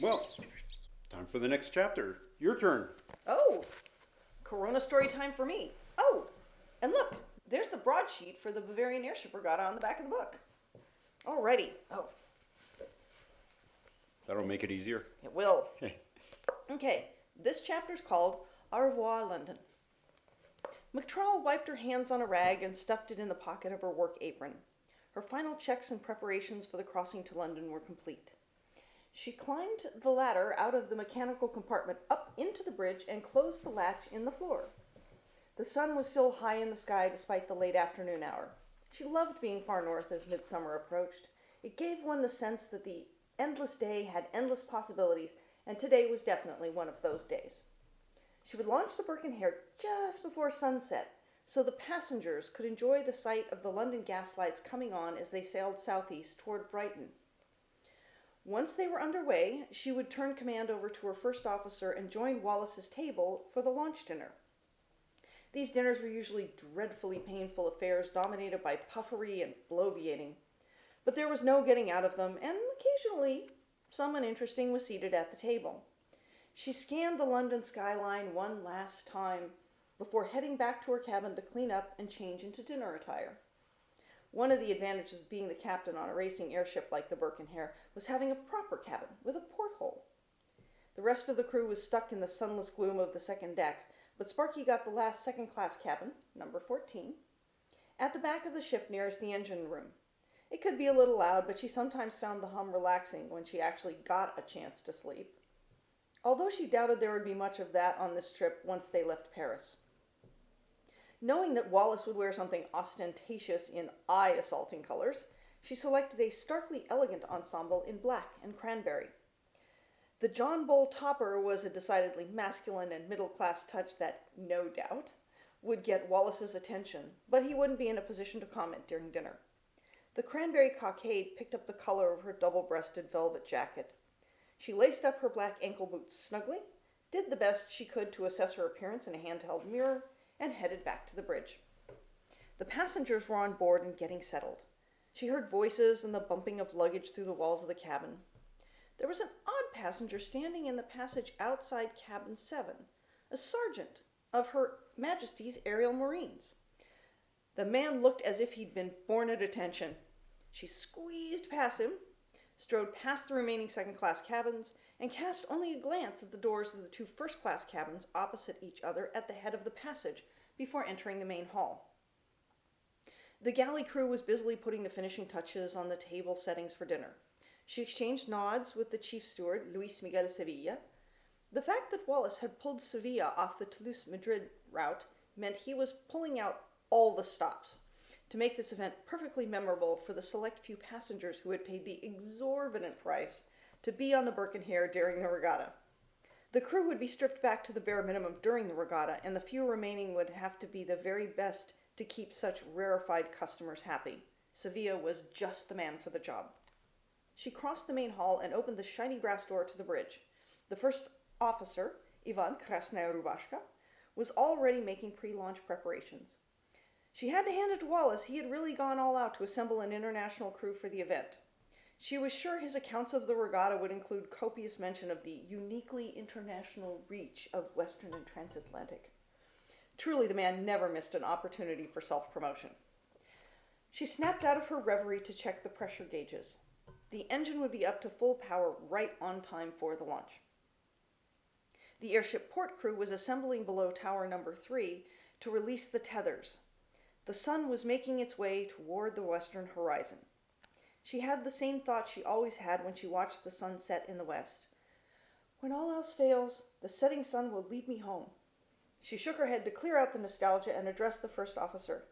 Well, time for the next chapter. Your turn. Oh, Corona story time for me. Oh, and look, there's the broadsheet for the Bavarian Airship Regatta on the back of the book. Alrighty. Oh, That'll make it easier. it will. Okay, this chapter's called Au revoir, London. McTrowell wiped her hands on a rag and stuffed it in the pocket of her work apron. Her final checks and preparations for the crossing to London were complete. She climbed the ladder out of the mechanical compartment up into the bridge and closed the latch in the floor. The sun was still high in the sky despite the late afternoon hour. She loved being far north as midsummer approached. It gave one the sense that the endless day had endless possibilities, and today was definitely one of those days. She would launch the Birkenhair just before sunset, so the passengers could enjoy the sight of the London gaslights coming on as they sailed southeast toward Brighton. Once they were underway, she would turn command over to her first officer and join Wallace's table for the launch dinner. These dinners were usually dreadfully painful affairs dominated by puffery and bloviating, but there was no getting out of them, and occasionally someone interesting was seated at the table. She scanned the London skyline one last time before heading back to her cabin to clean up and change into dinner attire. One of the advantages of being the captain on a racing airship like the Birkenhair was having a proper cabin with a porthole. The rest of the crew was stuck in the sunless gloom of the second deck, but Sparky got the last second-class cabin, number 14, at the back of the ship nearest the engine room. It could be a little loud, but she sometimes found the hum relaxing when she actually got a chance to sleep, although she doubted there would be much of that on this trip once they left Paris. Knowing that Wallace would wear something ostentatious in eye-assaulting colors, she selected a starkly elegant ensemble in black and cranberry. The John Bull topper was a decidedly masculine and middle-class touch that, no doubt, would get Wallace's attention, but he wouldn't be in a position to comment during dinner. The cranberry cockade picked up the color of her double-breasted velvet jacket. She laced up her black ankle boots snugly, did the best she could to assess her appearance in a handheld mirror, and headed back to the bridge. The passengers were on board and getting settled. She heard voices and the bumping of luggage through the walls of the cabin. There was an odd passenger standing in the passage outside cabin 7, a sergeant of Her Majesty's Aerial Marines. The man looked as if he'd been born at attention. She squeezed past him, strode past the remaining second-class cabins, and cast only a glance at the doors of the two first-class cabins opposite each other at the head of the passage before entering the main hall. The galley crew was busily putting the finishing touches on the table settings for dinner. She exchanged nods with the chief steward, Luis Miguel Sevilla. The fact that Wallace had pulled Sevilla off the Toulouse-Madrid route meant he was pulling out all the stops to make this event perfectly memorable for the select few passengers who had paid the exorbitant price to be on the Birkenhair during the regatta. The crew would be stripped back to the bare minimum during the regatta, and the few remaining would have to be the very best to keep such rarefied customers happy. Sevilla was just the man for the job. She crossed the main hall and opened the shiny brass door to the bridge. The first officer, Ivan Krasnaya Rubashka, was already making pre-launch preparations. She had to hand it to Wallace. He had really gone all out to assemble an international crew for the event. She was sure his accounts of the regatta would include copious mention of the uniquely international reach of Western and Transatlantic. Truly, the man never missed an opportunity for self-promotion. She snapped out of her reverie to check the pressure gauges. The engine would be up to full power right on time for the launch. The airship port crew was assembling below tower number 3 to release the tethers. The sun was making its way toward the western horizon. She had the same thought she always had when she watched the sun set in the west. When all else fails, the setting sun will lead me home. She shook her head to clear out the nostalgia and addressed the first officer.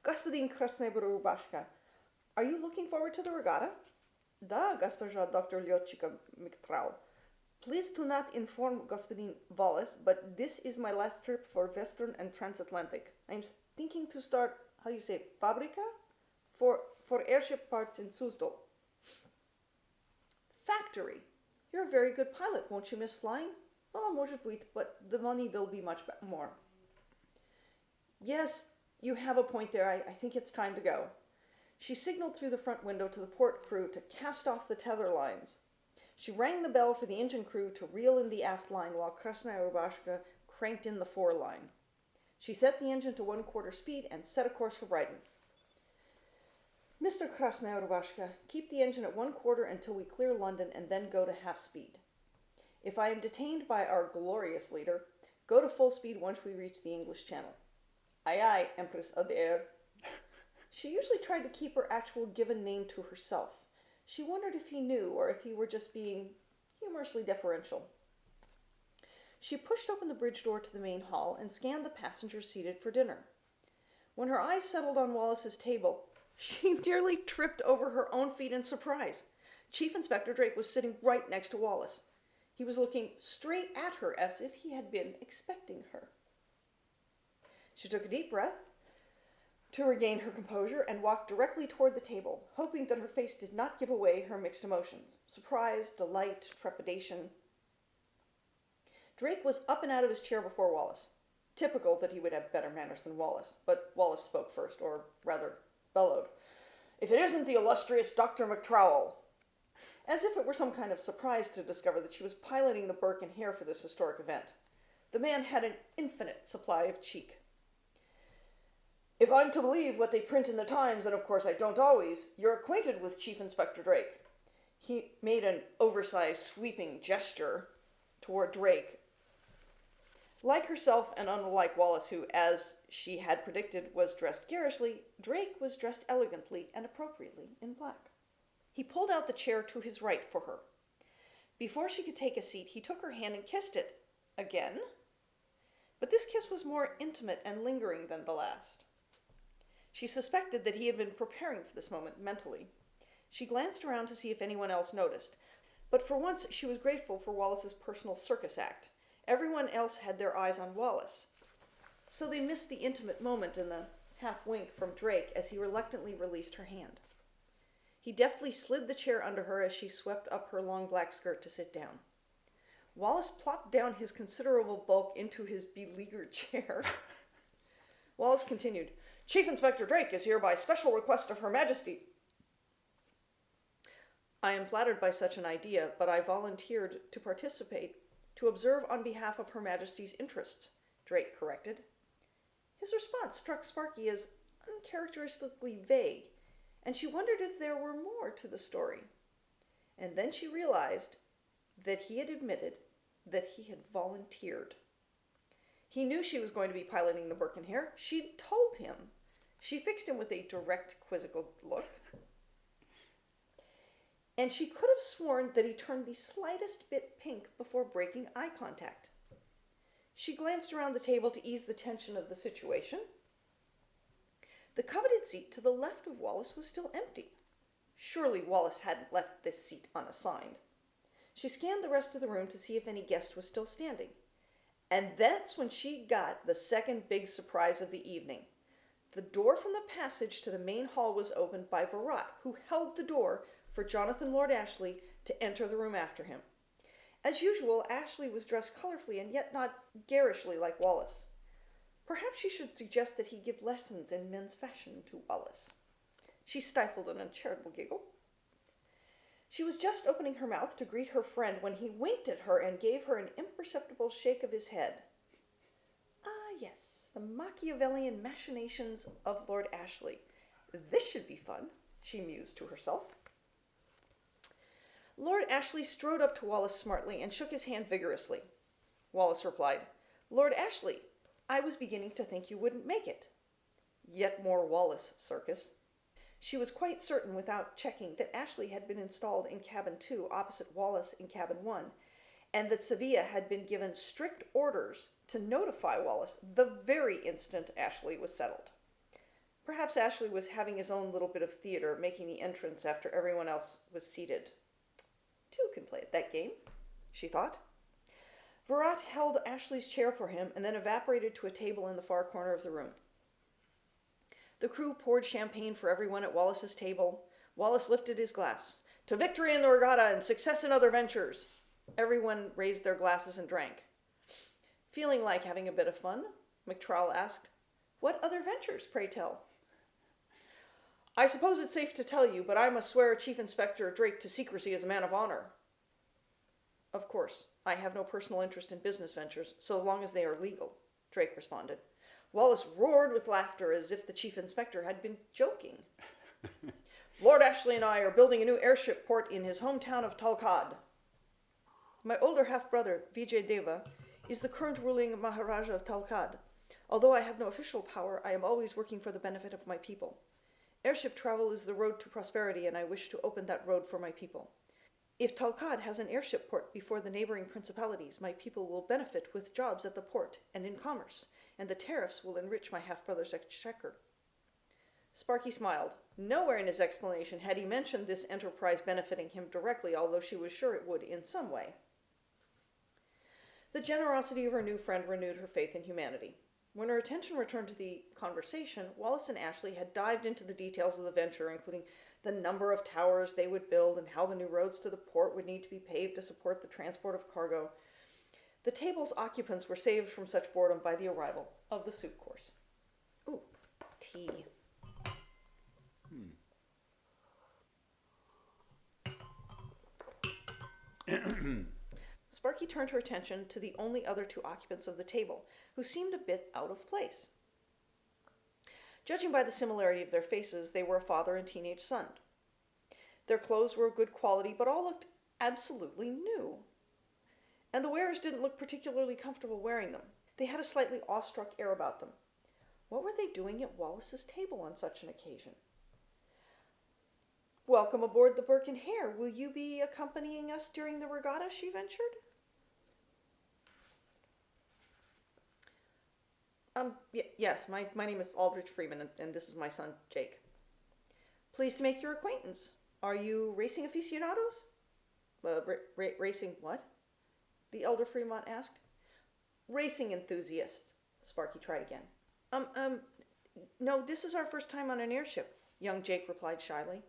Господин Krasnaya Rubashka, are you looking forward to the regatta? Да, госпожа доктор летчика McTrowell. Please do not inform Господин Wallace, but this is my last trip for Western and Transatlantic. I'm thinking to start, fabrica? For airship parts in Suzdal. Factory. You're a very good pilot, won't you miss flying? Oh, может быть, but the money will be much more. Yes, you have a point there. I think it's time to go. She signaled through the front window to the port crew to cast off the tether lines. She rang the bell for the engine crew to reel in the aft line while Krasnaya Rubashka cranked in the fore line. She set the engine to 1/4 speed and set a course for Brighton. Mr. Krasnaya Rubashka, keep the engine at 1/4 until we clear London and then go to half speed. If I am detained by our glorious leader, go to full speed once we reach the English Channel. Aye aye, Empress of the Air. She usually tried to keep her actual given name to herself. She wondered if he knew or if he were just being humorously deferential. She pushed open the bridge door to the main hall and scanned the passengers seated for dinner. When her eyes settled on Wallace's table, she nearly tripped over her own feet in surprise. Chief Inspector Drake was sitting right next to Wallace. He was looking straight at her as if he had been expecting her. She took a deep breath to regain her composure and walked directly toward the table, hoping that her face did not give away her mixed emotions: surprise, delight, trepidation. Drake was up and out of his chair before Wallace. Typical that he would have better manners than Wallace, but Wallace spoke first, or rather, bellowed. "If it isn't the illustrious Dr. McTrowell!" As if it were some kind of surprise to discover that she was piloting the Burke and Hare for this historic event. The man had an infinite supply of cheek. "If I'm to believe what they print in the Times, and of course I don't always, you're acquainted with Chief Inspector Drake." He made an oversized, sweeping gesture toward Drake. Like herself, and unlike Wallace, who, as she had predicted, was dressed garishly, Drake was dressed elegantly and appropriately in black. He pulled out the chair to his right for her. Before she could take a seat, he took her hand and kissed it. Again. But this kiss was more intimate and lingering than the last. She suspected that he had been preparing for this moment mentally. She glanced around to see if anyone else noticed, but for once she was grateful for Wallace's personal circus act. Everyone else had their eyes on Wallace, so they missed the intimate moment and the half-wink from Drake as he reluctantly released her hand. He deftly slid the chair under her as she swept up her long black skirt to sit down. Wallace plopped down his considerable bulk into his beleaguered chair. Wallace continued, "Chief Inspector Drake is here by special request of Her Majesty." "I am flattered by such an idea, but I volunteered to participate, to observe on behalf of Her Majesty's interests," Drake corrected. His response struck Sparky as uncharacteristically vague, and she wondered if there were more to the story. And then she realized that he had admitted that he had volunteered. He knew she was going to be piloting the Burke and Hare. She'd told him. She fixed him with a direct, quizzical look. And she could have sworn that he turned the slightest bit pink before breaking eye contact. She glanced around the table to ease the tension of the situation. The coveted seat to the left of Wallace was still empty. Surely Wallace hadn't left this seat unassigned. She scanned the rest of the room to see if any guest was still standing. And that's when she got the second big surprise of the evening. The door from the passage to the main hall was opened by Virat, who held the door for Jonathan Lord Ashley to enter the room after him. As usual, Ashley was dressed colorfully and yet not garishly like Wallace. Perhaps she should suggest that he give lessons in men's fashion to Wallace. She stifled an uncharitable giggle. She was just opening her mouth to greet her friend when he winked at her and gave her an imperceptible shake of his head. Ah, yes, the Machiavellian machinations of Lord Ashley. This should be fun, she mused to herself. Lord Ashley strode up to Wallace smartly and shook his hand vigorously. Wallace replied, "Lord Ashley, I was beginning to think you wouldn't make it." Yet more Wallace circus. She was quite certain without checking that Ashley had been installed in cabin 2 opposite Wallace in cabin 1, and that Sevilla had been given strict orders to notify Wallace the very instant Ashley was settled. Perhaps Ashley was having his own little bit of theater, making the entrance after everyone else was seated. Two can play at that game, she thought. Virat held Ashley's chair for him and then evaporated to a table in the far corner of the room. The crew poured champagne for everyone at Wallace's table. Wallace lifted his glass. "To victory in the regatta and success in other ventures." Everyone raised their glasses and drank. Feeling like having a bit of fun, McTrowell asked, "What other ventures, pray tell?" "I suppose it's safe to tell you, but I must swear Chief Inspector Drake to secrecy as a man of honor." Of course, I have no personal interest in business ventures, so long as they are legal, Drake responded. Wallace roared with laughter as if the chief inspector had been joking. Lord Ashley and I are building a new airship port in his hometown of Talcad. My older half-brother, Vijay Deva, is the current ruling Maharaja of Talcad. Although I have no official power, I am always working for the benefit of my people. Airship travel is the road to prosperity, and I wish to open that road for my people. If Talcad has an airship port before the neighboring principalities, my people will benefit with jobs at the port and in commerce, and the tariffs will enrich my half-brother's exchequer. Sparky smiled. Nowhere in his explanation had he mentioned this enterprise benefiting him directly, although she was sure it would in some way. The generosity of her new friend renewed her faith in humanity. When her attention returned to the conversation, Wallace and Ashley had dived into the details of the venture, including the number of towers they would build and how the new roads to the port would need to be paved to support the transport of cargo. The table's occupants were saved from such boredom by the arrival of the soup course. Ooh, tea. Sparky turned her attention to the only other two occupants of the table, who seemed a bit out of place. Judging by the similarity of their faces, they were a father and teenage son. Their clothes were of good quality, but all looked absolutely new. And the wearers didn't look particularly comfortable wearing them. They had a slightly awestruck air about them. What were they doing at Wallace's table on such an occasion? Welcome aboard the Burke and Hare. Will you be accompanying us during the regatta? She ventured. Yes, my name is Aldrich Freeman, and this is my son, Jake. Pleased to make your acquaintance. Are you racing aficionados? Racing what? The elder Fremont asked. Racing enthusiasts, Sparky tried again. No, this is our first time on an airship, young Jake replied shyly.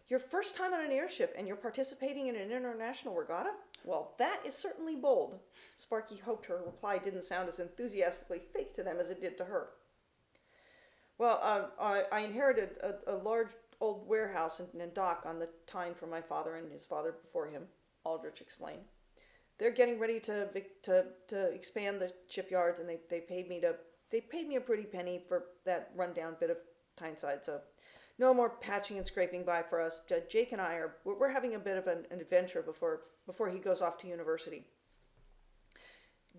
Your first time on an airship, and you're participating in an international regatta? Well, that is certainly bold. Sparky hoped her reply didn't sound as enthusiastically fake to them as it did to her. Well, I inherited a large old warehouse and dock on the Tyne from my father and his father before him, Aldrich explained. They're getting ready to expand the shipyards, and they paid me a pretty penny for that rundown bit of Tyneside, so no more patching and scraping by for us. Jake and I we're having a bit of an adventure before he goes off to university.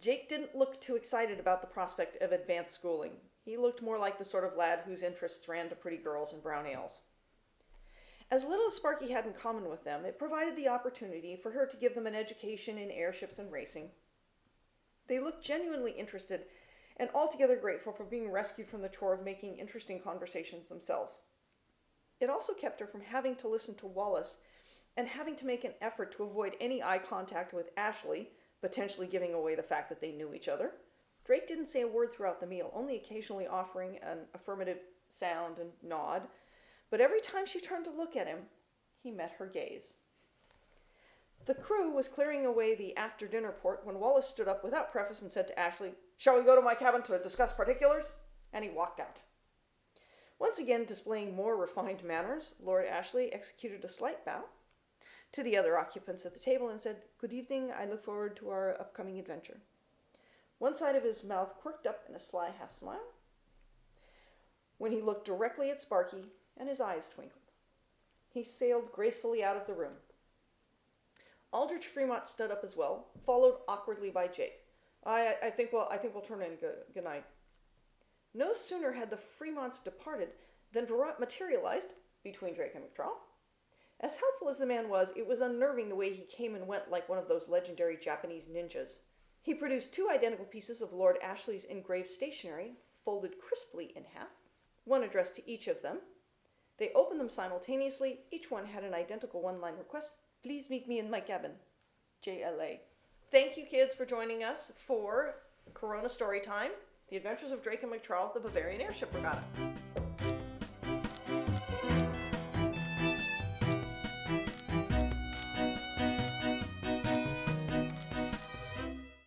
Jake didn't look too excited about the prospect of advanced schooling. He looked more like the sort of lad whose interests ran to pretty girls and brown ales. As little as Sparky had in common with them, it provided the opportunity for her to give them an education in airships and racing. They looked genuinely interested and altogether grateful for being rescued from the chore of making interesting conversations themselves. It also kept her from having to listen to Wallace and having to make an effort to avoid any eye contact with Ashley, potentially giving away the fact that they knew each other. Drake didn't say a word throughout the meal, only occasionally offering an affirmative sound and nod, but every time she turned to look at him, he met her gaze. The crew was clearing away the after-dinner port when Wallace stood up without preface and said to Ashley, "Shall we go to my cabin to discuss particulars?" And he walked out. Once again displaying more refined manners, Lord Ashley executed a slight bow to the other occupants at the table and said, "Good evening, I look forward to our upcoming adventure." One side of his mouth quirked up in a sly half-smile when he looked directly at Sparky, and his eyes twinkled. He sailed gracefully out of the room. Aldrich Fremont stood up as well, followed awkwardly by Jake. I think we'll turn in. Good night." No sooner had the Fremonts departed than Virat materialized between Drake and McTrowell. As helpful as the man was, it was unnerving the way he came and went like one of those legendary Japanese ninjas. He produced 2 identical pieces of Lord Ashley's engraved stationery, folded crisply in half, one addressed to each of them. They opened them simultaneously. Each one had an identical one-line request. "Please meet me in my cabin. JLA." Thank you, kids, for joining us for Corona Story Time, The Adventures of Drake and McTrowell, the Bavarian Airship Regatta.